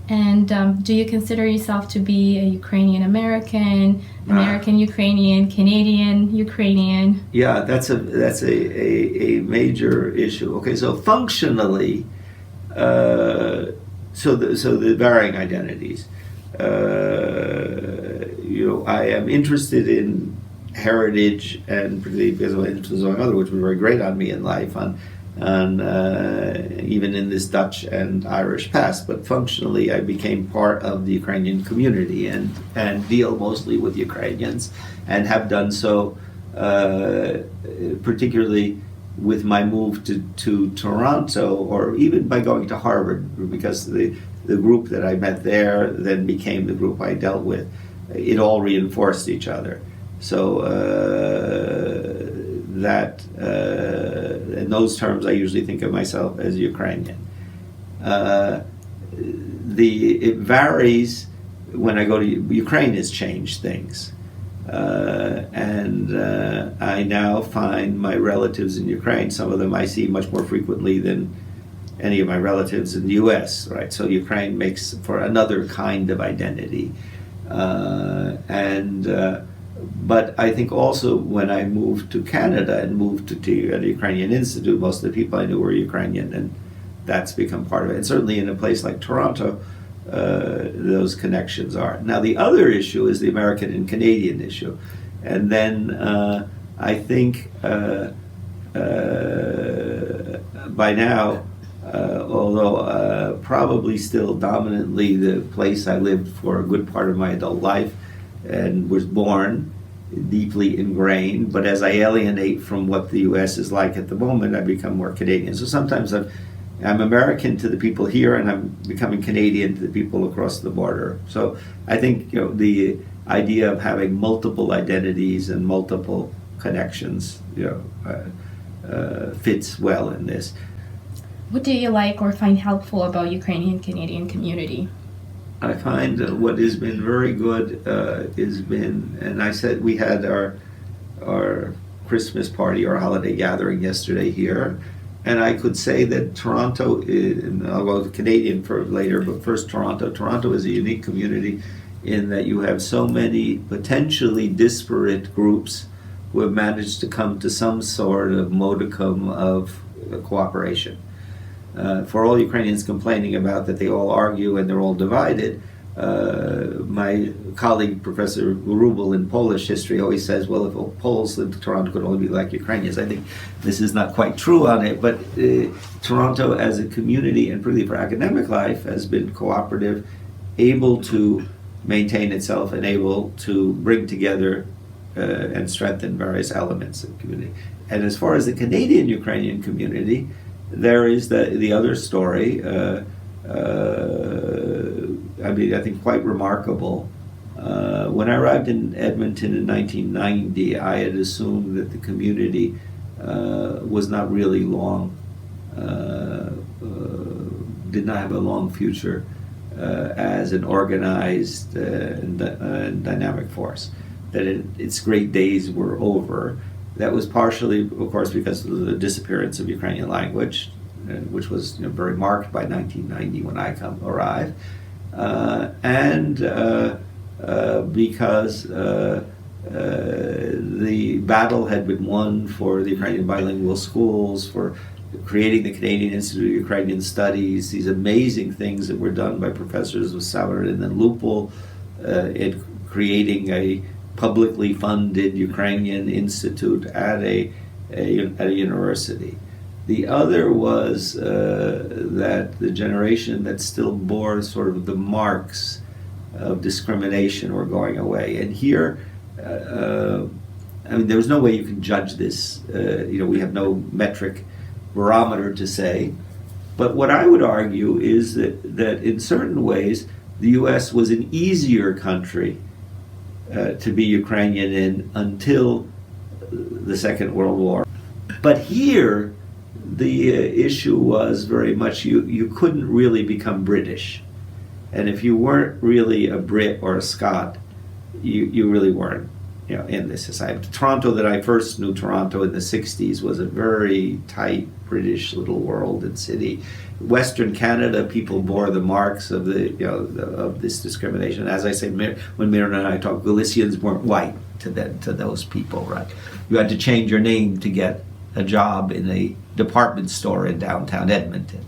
And do you consider yourself to be a Ukrainian American, American Ukrainian, Canadian Ukrainian? Yeah, that's a major issue. Okay, so functionally, so the varying identities. I am interested in heritage, and particularly because of my interest in my mother, which was very great on me in life, on even in this Dutch and Irish past. But functionally, I became part of the Ukrainian community and deal mostly with Ukrainians, and have done so, particularly with my move to Toronto, or even by going to Harvard, because the group that I met there then became the group I dealt with. It all reinforced each other. So in those terms, I usually think of myself as Ukrainian. It varies. When I go to Ukraine, has changed things, and I now find my relatives in Ukraine. Some of them I see much more frequently than any of my relatives in the U.S. Right, so Ukraine makes for another kind of identity, But I think also when I moved to Canada and moved to the Ukrainian Institute, most of the people I knew were Ukrainian, and that's become part of it. And certainly in a place like Toronto, those connections are. Now the other issue is the American and Canadian issue. And then I think by now, although probably still dominantly the place I lived for a good part of my adult life and was born, deeply ingrained, but as I alienate from what the U.S. is like at the moment, I become more Canadian. So sometimes I'm American to the people here, and I'm becoming Canadian to the people across the border. So I think the idea of having multiple identities and multiple connections fits well in this. What do you like or find helpful about Ukrainian Canadian community? I find what has been very good has been, and I said we had our Christmas party or holiday gathering yesterday here, and I could say that Toronto, and I'll go to Canadian for later, but first Toronto. Toronto is a unique community in that you have so many potentially disparate groups who have managed to come to some sort of modicum of cooperation. For all Ukrainians complaining about that they all argue and they're all divided, my colleague, Professor Rubel, in Polish history always says, well, if Poles lived in Toronto, could only be like Ukrainians. I think this is not quite true on it, but Toronto as a community, and particularly for academic life, has been cooperative, able to maintain itself and able to bring together and strengthen various elements of the community. And as far as the Canadian Ukrainian community, there is the other story, I think quite remarkable. When I arrived in Edmonton in 1990, I had assumed that the community was not really did not have a long future as an organized and dynamic force, that its great days were over. That was partially, of course, because of the disappearance of Ukrainian language, which was very marked by 1990 when I arrived, and because the battle had been won for the Ukrainian bilingual schools, for creating the Canadian Institute of Ukrainian Studies, these amazing things that were done by professors of Savarin and Lupul in creating a publicly funded Ukrainian institute at a university. The other was that the generation that still bore sort of the marks of discrimination were going away. And here, there was no way you can judge this. We have no metric barometer to say. But what I would argue is that in certain ways, the U.S. was an easier country to be Ukrainian in until the Second World War. But here, the issue was very much you couldn't really become British. And if you weren't really a Brit or a Scot, you really weren't. in this society. Toronto, that I first knew, Toronto in the 60s, was a very tight British little world and city. Western Canada, people bore the marks of of this discrimination. As I say, when Miriam and I talk, Galicians weren't white to those people, right? You had to change your name to get a job in a department store in downtown Edmonton.